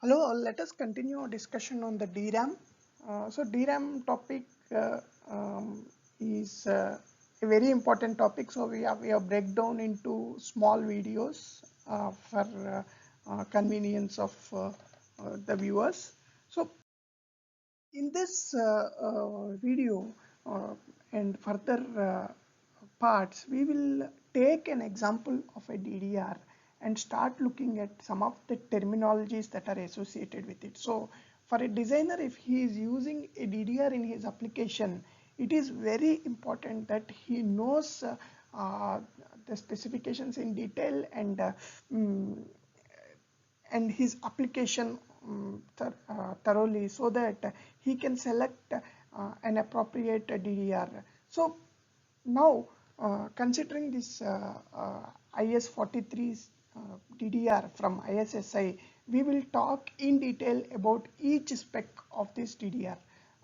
Hello, let us continue our discussion on the DRAM. So DRAM topic is a very important topic. So we have breakdown into small videos for convenience of the viewers. So in this video and further parts, we will take an example of a DDR and start looking at some of the terminologies that are associated with it. So for a designer, if he is using a DDR in his application, it is very important that he knows the specifications in detail and his application thoroughly, so that he can select an appropriate DDR. So now considering this IS43 DDR from ISSI, we will talk in detail about each spec of this DDR.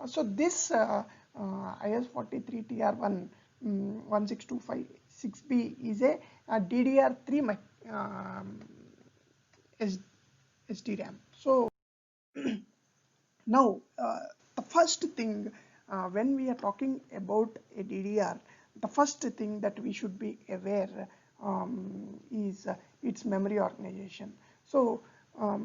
So this IS43 TR1 16256B is a DDR3 SDRAM. So now the first thing when we are talking about a DDR, the first thing that we should be aware is its memory organization. So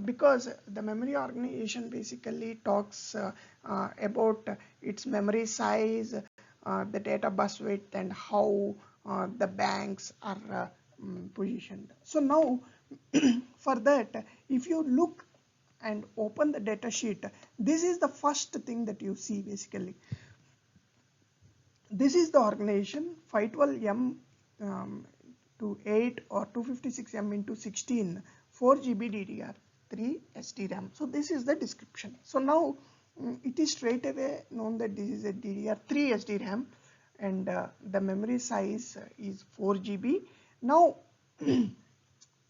because the memory organization basically talks about its memory size, the data bus width, and how the banks are positioned. So now for that, if you look and open the data sheet, this is the first thing that you see. Basically, this is the organization 512M to 8 or 256M into 16 4 GB DDR3 SDRAM. So this is the description. So now it is straight away known that this is a DDR3 SDRAM and the memory size is 4 GB. Now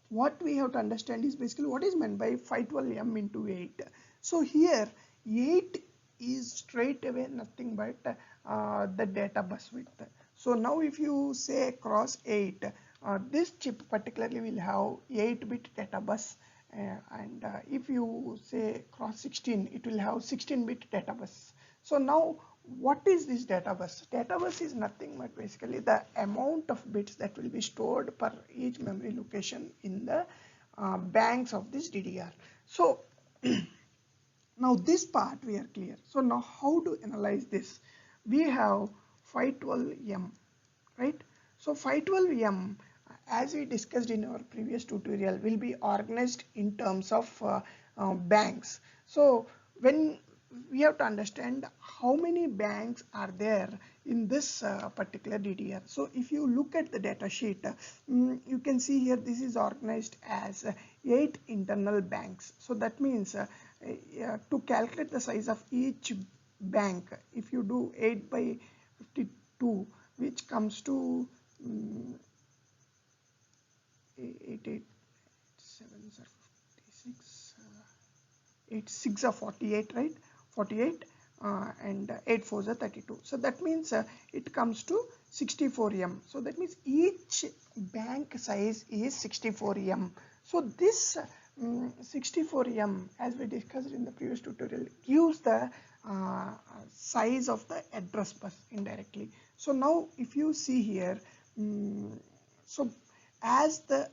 what we have to understand is basically what is meant by 512M into 8. So here 8 is straight away nothing but the data bus width. So now if you say across 8, this chip particularly will have 8-bit data bus, and if you say cross 16, it will have 16-bit data bus. So now what is this data bus? Data bus is nothing but basically the amount of bits that will be stored per each memory location in the banks of this DDR. So now this part we are clear. So now how to analyze this? We have 512M, right? So 512M, as we discussed in our previous tutorial, will be organized in terms of banks. So when we have to understand how many banks are there in this particular DDR. So if you look at the data sheet, you can see here this is organized as 8 internal banks. So that means to calculate the size of each bank, if you do 8 by 52, which comes to 8, 7 are 56, 8 6 are 48, right? 48 and 8 4s are 32. So that means it comes to 64M. So that means each bank size is 64M. So this 64M, as we discussed in the previous tutorial, gives the size of the address bus indirectly. So now if you see here, so as the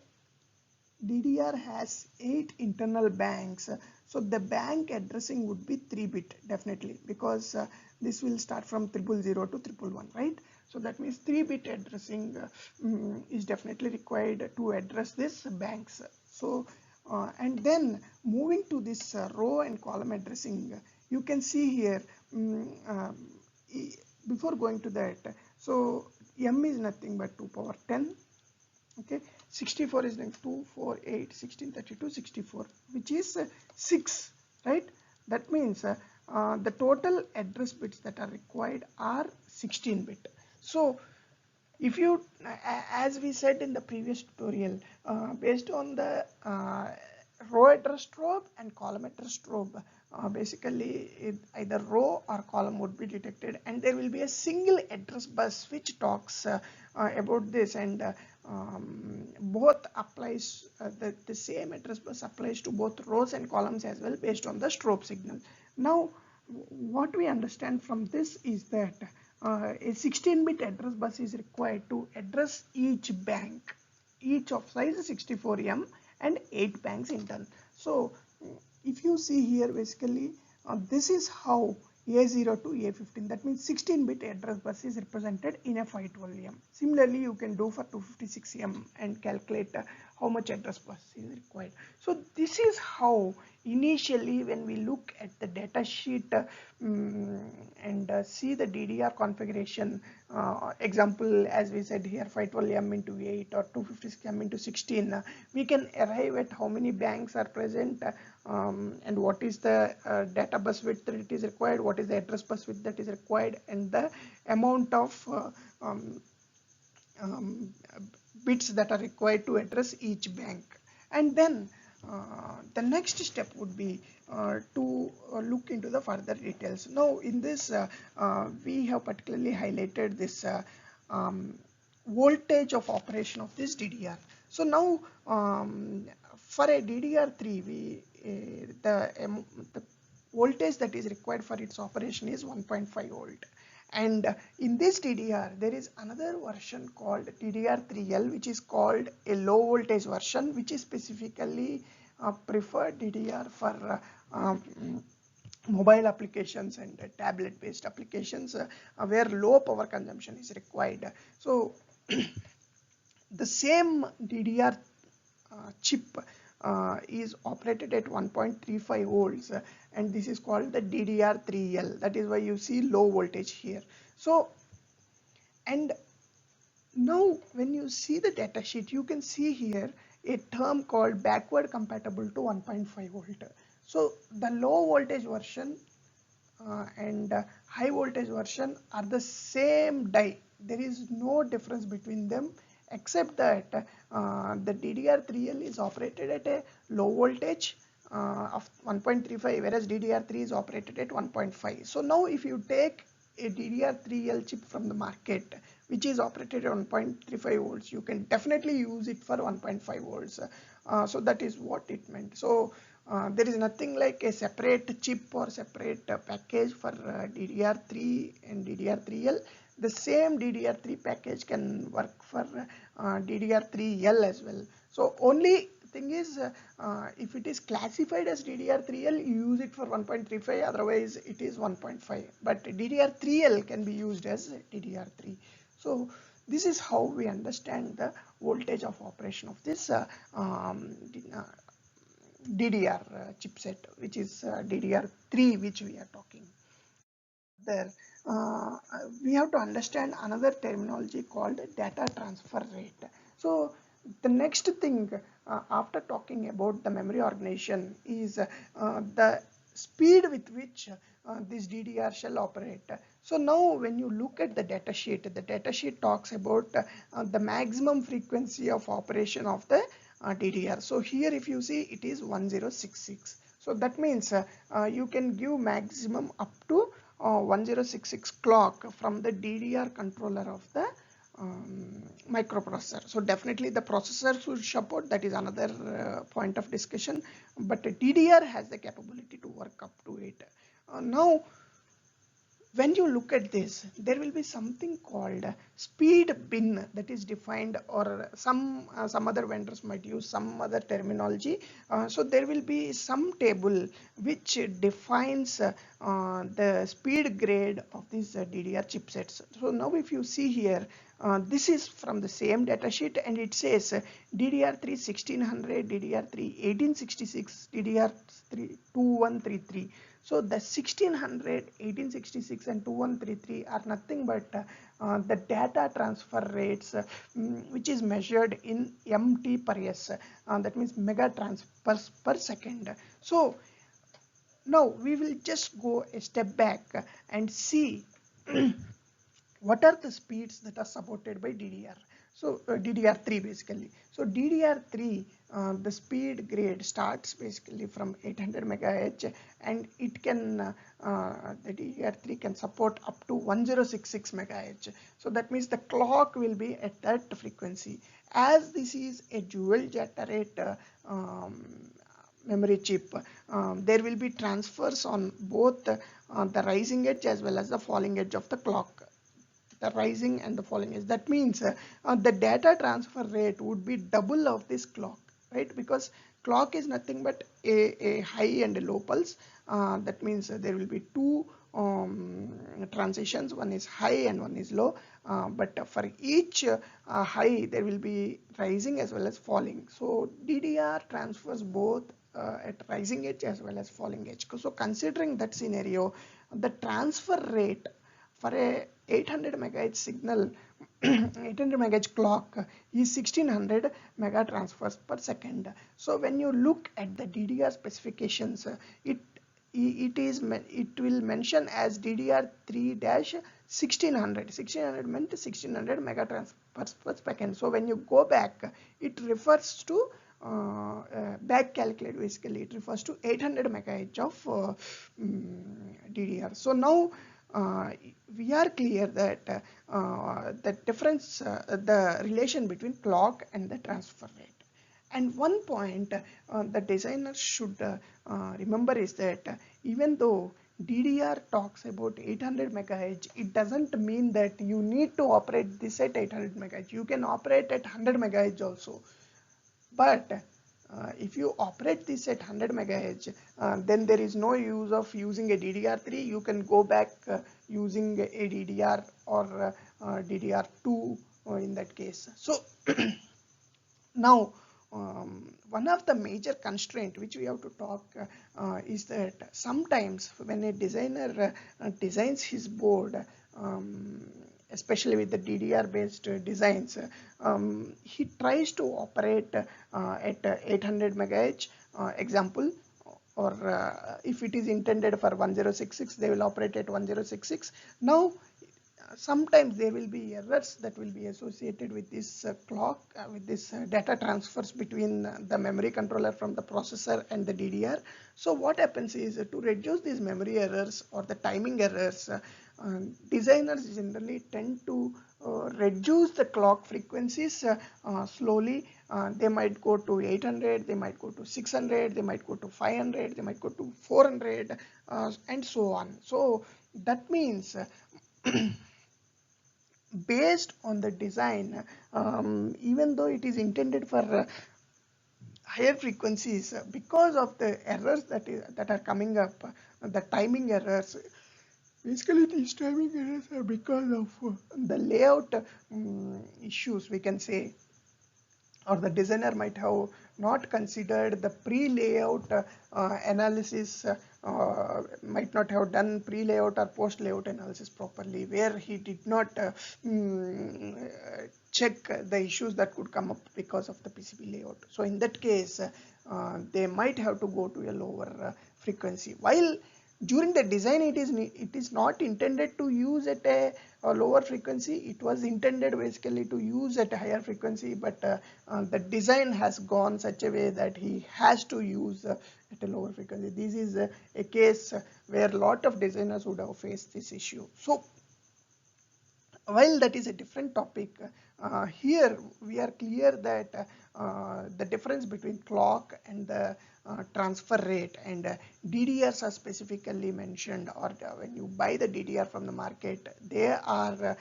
DDR has 8 internal banks, so the bank addressing would be 3-bit definitely, because this will start from 000 to 111, right? So that means 3-bit addressing is definitely required to address this banks. So and then moving to this row and column addressing, you can see here before going to that, so M is nothing but 2 power 10. Okay, 64 is like 2, 4, 8, 16, 32, 64, which is 6, right? That means the total address bits that are required are 16-bit. So if you, as we said in the previous tutorial, based on the row address strobe and column address strobe, basically either row or column would be detected, and there will be a single address bus which talks about this, and both applies the same address bus applies to both rows and columns as well based on the strobe signal. Now what we understand from this is that a 16-bit address bus is required to address each bank, each of size 64M and 8 banks in turn. So if you see here, basically this is how A0 to A15, that means 16-bit address bus is represented in a 512M. Similarly, you can do for 256M and calculate how much address bus is required. So this is how initially when we look at the data sheet and see the DDR configuration, example as we said here 512M into 8 or 256M into 16, we can arrive at how many banks are present and what is the data bus width that it is required, what is the address bus width that is required, and the amount of bits that are required to address each bank. And then the next step would be to look into the further details. Now in this we have particularly highlighted this voltage of operation of this DDR. So now for a DDR3 the voltage that is required for its operation is 1.5 volt. And in this DDR there is another version called DDR3L, which is called a low voltage version, which is specifically preferred DDR for mobile applications and tablet based applications where low power consumption is required. So the same DDR chip is operated at 1.35 volts and this is called the DDR3L. That is why you see low voltage here. So, and now when you see the data sheet, you can see here a term called backward compatible to 1.5 volt. So the low voltage version and high voltage version are the same die. There is no difference between them, except that the DDR3L is operated at a low voltage of 1.35, whereas DDR3 is operated at 1.5. So now if you take a DDR3L chip from the market which is operated at 1.35 volts, you can definitely use it for 1.5 volts. So that is what it meant. So there is nothing like a separate chip or separate package for DDR3 and DDR3L. The same DDR3 package can work for DDR3L as well. So only thing is if it is classified as DDR3L, you use it for 1.35, otherwise it is 1.5. But DDR3L can be used as DDR3. So this is how we understand the voltage of operation of this DDR chipset, which is DDR3, which we are talking. There we have to understand another terminology called data transfer rate. So the next thing after talking about the memory organization is the speed with which this DDR shall operate. So now when you look at the data sheet talks about the maximum frequency of operation of the DDR. So here if you see, it is 1066. So that means you can give maximum up to 1066 clock from the DDR controller of the microprocessor. So definitely the processor should support, that is another point of discussion, but DDR has the capability to work up to it. Now when you look at this, there will be something called speed bin that is defined, or some other vendors might use some other terminology. So there will be some table which defines the speed grade of these DDR chipsets. So now if you see here, this is from the same datasheet and it says DDR3 1600, DDR3 1866, DDR3 2133. So the 1600, 1866 and 2133 are nothing but the data transfer rates which is measured in MT per S, that means mega transfers per second. So now we will just go a step back and see what are the speeds that are supported by DDR. So DDR3 basically. So DDR3, the speed grade starts basically from 800 megahertz, and it can the DDR3 can support up to 1066 megahertz. So that means the clock will be at that frequency. As this is a dual data rate memory chip, there will be transfers on both the rising edge as well as the falling edge of the clock, the rising and the falling edge. That means the data transfer rate would be double of this clock, right? Because clock is nothing but a high and a low pulse. That means there will be two transitions, one is high and one is low, but for each high there will be rising as well as falling. So DDR transfers both at rising edge as well as falling edge. So considering that scenario, the transfer rate for a 800 megahertz signal 800 megahertz clock is 1600 mega transfers per second. So when you look at the DDR specifications, it will mention as DDR3-1600 meant 1600 mega transfers per second. So when you go back, it refers to back calculate, basically it refers to 800 megahertz of DDR. So now we are clear that the difference, the relation between clock and the transfer rate. And one point the designer should remember is that even though DDR talks about 800 megahertz, it doesn't mean that you need to operate this at 800 megahertz. You can operate at 100 megahertz also. But if you operate this at 100 megahertz, then there is no use of using a DDR3. You can go back using a DDR or DDR2 in that case. So now one of the major constraints which we have to talk is that sometimes when a designer designs his board, especially with the DDR based designs, he tries to operate at 800 megahertz example, or if it is intended for 1066, they will operate at 1066. Now sometimes there will be errors that will be associated with this clock, with this data transfers between the memory controller from the processor and the DDR. So what happens is to reduce these memory errors or the timing errors, designers generally tend to reduce the clock frequencies slowly. They might go to 800, they might go to 600, they might go to 500, they might go to 400, and so on. So that means based on the design, even though it is intended for higher frequencies, because of the errors that are coming up, the timing errors, basically these timing errors are because of the layout issues, we can say, or the designer might have not considered the pre-layout analysis, might not have done pre-layout or post-layout analysis properly, where he did not check the issues that could come up because of the PCB layout. So in that case, they might have to go to a lower frequency. While during the design it is not intended to use at a lower frequency, it was intended basically to use at a higher frequency, but the design has gone such a way that he has to use at a lower frequency. This is a case where a lot of designers would have faced this issue. So while that is a different topic, here we are clear that the difference between clock and the transfer rate, and DDRs are specifically mentioned, or when you buy the DDR from the market, they are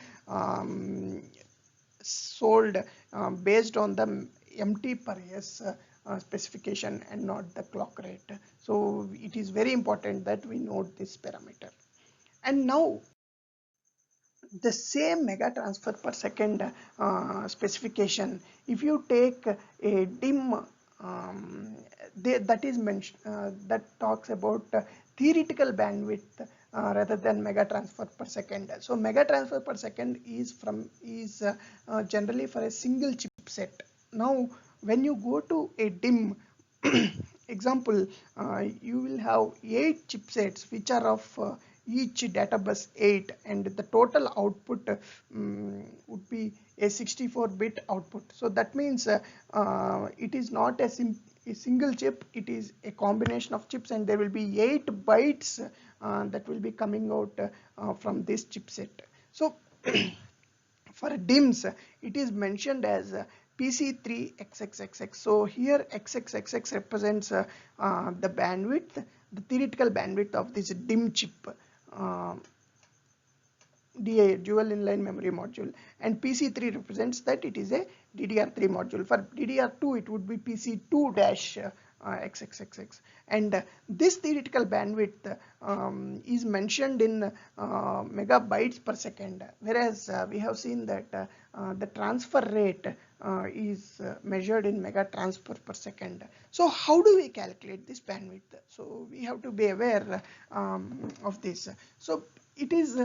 sold based on the MT per S specification and not the clock rate. So it is very important that we note this parameter. And now the same mega transfer per second specification, if you take a DIMM that is mentioned, that talks about theoretical bandwidth rather than mega transfer per second. So mega transfer per second is generally for a single chipset. Now when you go to a DIMM example, you will have 8 chipsets which are of each data bus 8, and the total output would be a 64-bit output. So that means it is not a single chip, it is a combination of chips, and there will be 8 bytes that will be coming out from this chipset. So for DIMMs, it is mentioned as PC3XXXX. So here XXXX represents the bandwidth, the theoretical bandwidth of this DIMM chip, DA, dual inline memory module, and PC3 represents that it is a DDR3 module. For DDR2, it would be PC2-XXXX, and this theoretical bandwidth is mentioned in megabytes per second, whereas we have seen that the transfer rate is measured in mega transfer per second. So how do we calculate this bandwidth? So we have to be aware of this. So it is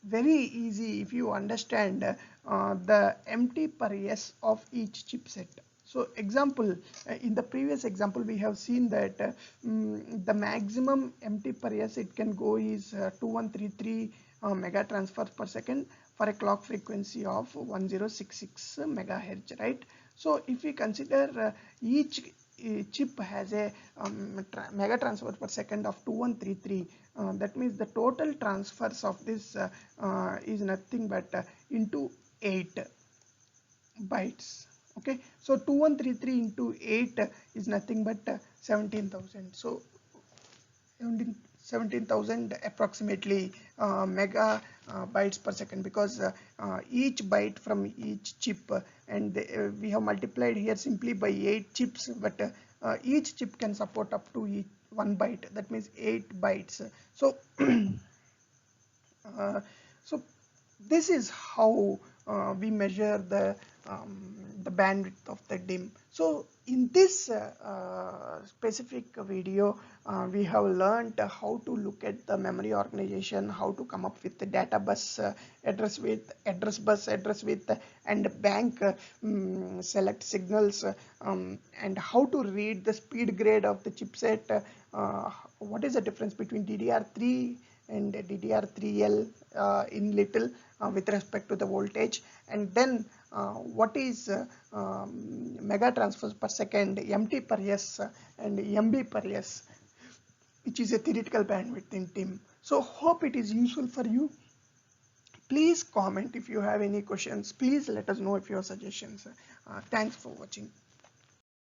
very easy if you understand the MT per S of each chipset. So example, in the previous example we have seen that the maximum MT per S it can go is 2133 mega transfers per second for a clock frequency of 1066 megahertz, right? So if we consider each chip has a mega transfer per second of 2133, that means the total transfers of this is nothing but into 8 bytes. Okay, so 2133 into 8 is nothing but 17,000. So 17,000 approximately mega bytes per second, because each byte from each chip, and we have multiplied here simply by 8 chips, but each chip can support up to 1 byte, that means 8 bytes. So so this is how we measure the bandwidth of the DIMM. So in this specific video we have learned how to look at the memory organization, how to come up with the data bus address width, address bus address width, and bank select signals, and how to read the speed grade of the chipset, what is the difference between DDR3 and DDR3L in little with respect to the voltage, and then what is mega transfers per second, MT per S and MB per S, which is a theoretical bandwidth in DIMM. So hope it is useful for you. Please comment if you have any questions. Please let us know if you have suggestions. Thanks for watching.